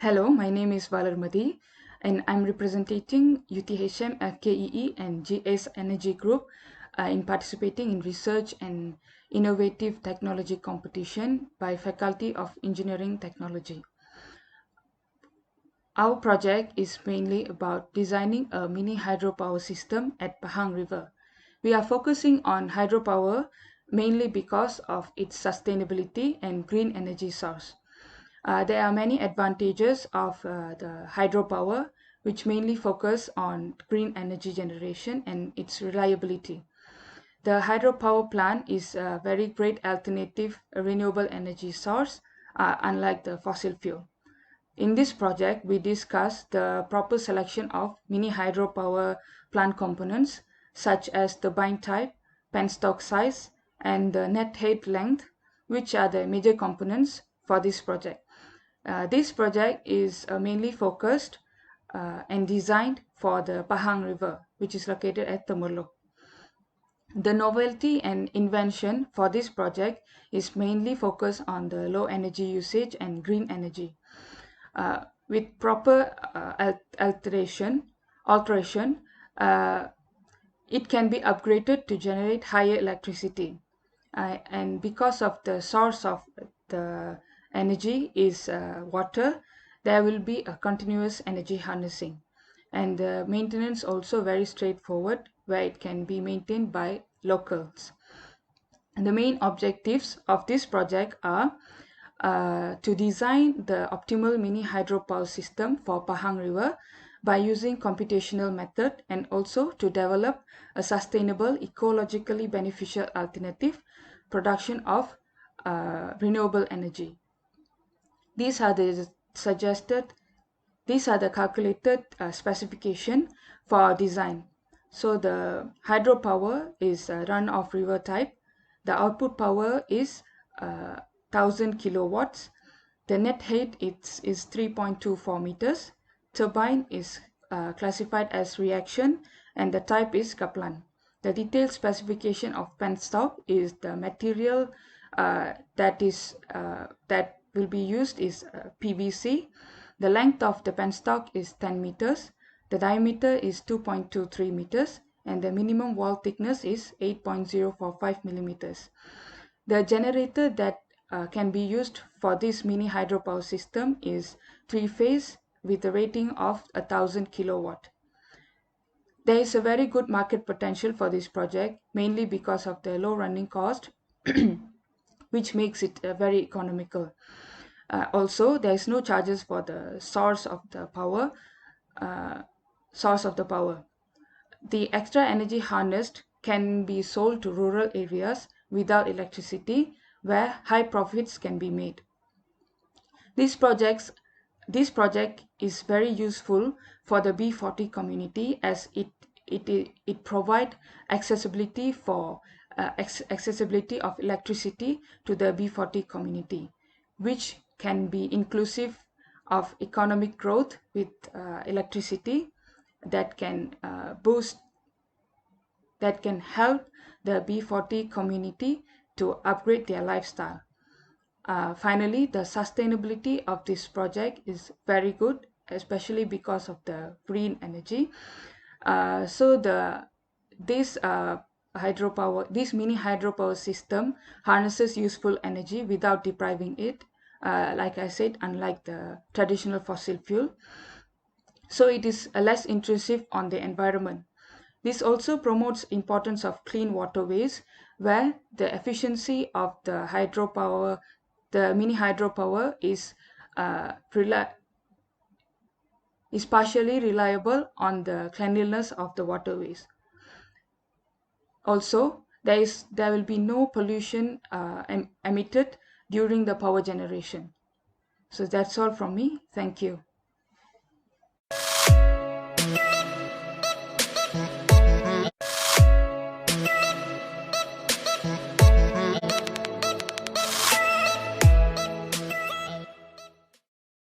Hello, my name is Valarmadi and I'm representing UTHM, FKEE and GS Energy Group in participating in research and innovative technology competition by Faculty of Engineering Technology. Our project is mainly about designing a mini hydropower system at Pahang River. We are focusing on hydropower mainly because of its sustainability and green energy source. There are many advantages of the hydropower, which mainly focus on green energy generation and its reliability. The hydropower plant is a very great alternative renewable energy source, unlike the fossil fuel. In this project, we discuss the proper selection of mini hydropower plant components, such as turbine type, penstock size, and the net height length, which are the major components for this project. This project is mainly focused and designed for the Pahang River, which is located at Temerloh. The novelty and invention for this project is mainly focused on the low energy usage and green energy. With proper alteration, it can be upgraded to generate higher electricity. And because of the source of the energy is water, there will be a continuous energy harnessing. And the maintenance also very straightforward, where it can be maintained by locals. And the main objectives of this project are to design the optimal mini hydropower system for Pahang River by using computational method, and also to develop a sustainable, ecologically beneficial alternative production of renewable energy. These are the calculated specification for design. So the hydropower is run-off river type. The output power is 1000 kilowatts. The net height is 3.24 meters. Turbine is classified as reaction, and the type is Kaplan. The detailed specification of penstock is the material that will be used is PVC. The length of the penstock is 10 meters. The diameter is 2.23 meters, and the minimum wall thickness is 8.045 millimeters. The generator that can be used for this mini hydropower system is 3-phase with a rating of 1000 kilowatt. There is a very good market potential for this project, mainly because of the low running cost, which makes it very economical. Also, there is no charges for the source of the power. The extra energy harnessed can be sold to rural areas without electricity, where high profits can be made. This project is very useful for the B40 community, as it provide accessibility for accessibility of electricity to the B40 community, which can be inclusive of economic growth with electricity that can help the B40 community to upgrade their lifestyle. Finally, the sustainability of this project is very good, especially because of the green energy. This mini hydropower system harnesses useful energy without depriving it, like I said, unlike the traditional fossil fuel. So it is less intrusive on the environment. This also promotes importance of clean waterways, where the efficiency of the mini hydropower is partially reliable on the cleanliness of the waterways. Also, there will be no pollution emitted during the power generation. So that's all from me. Thank you.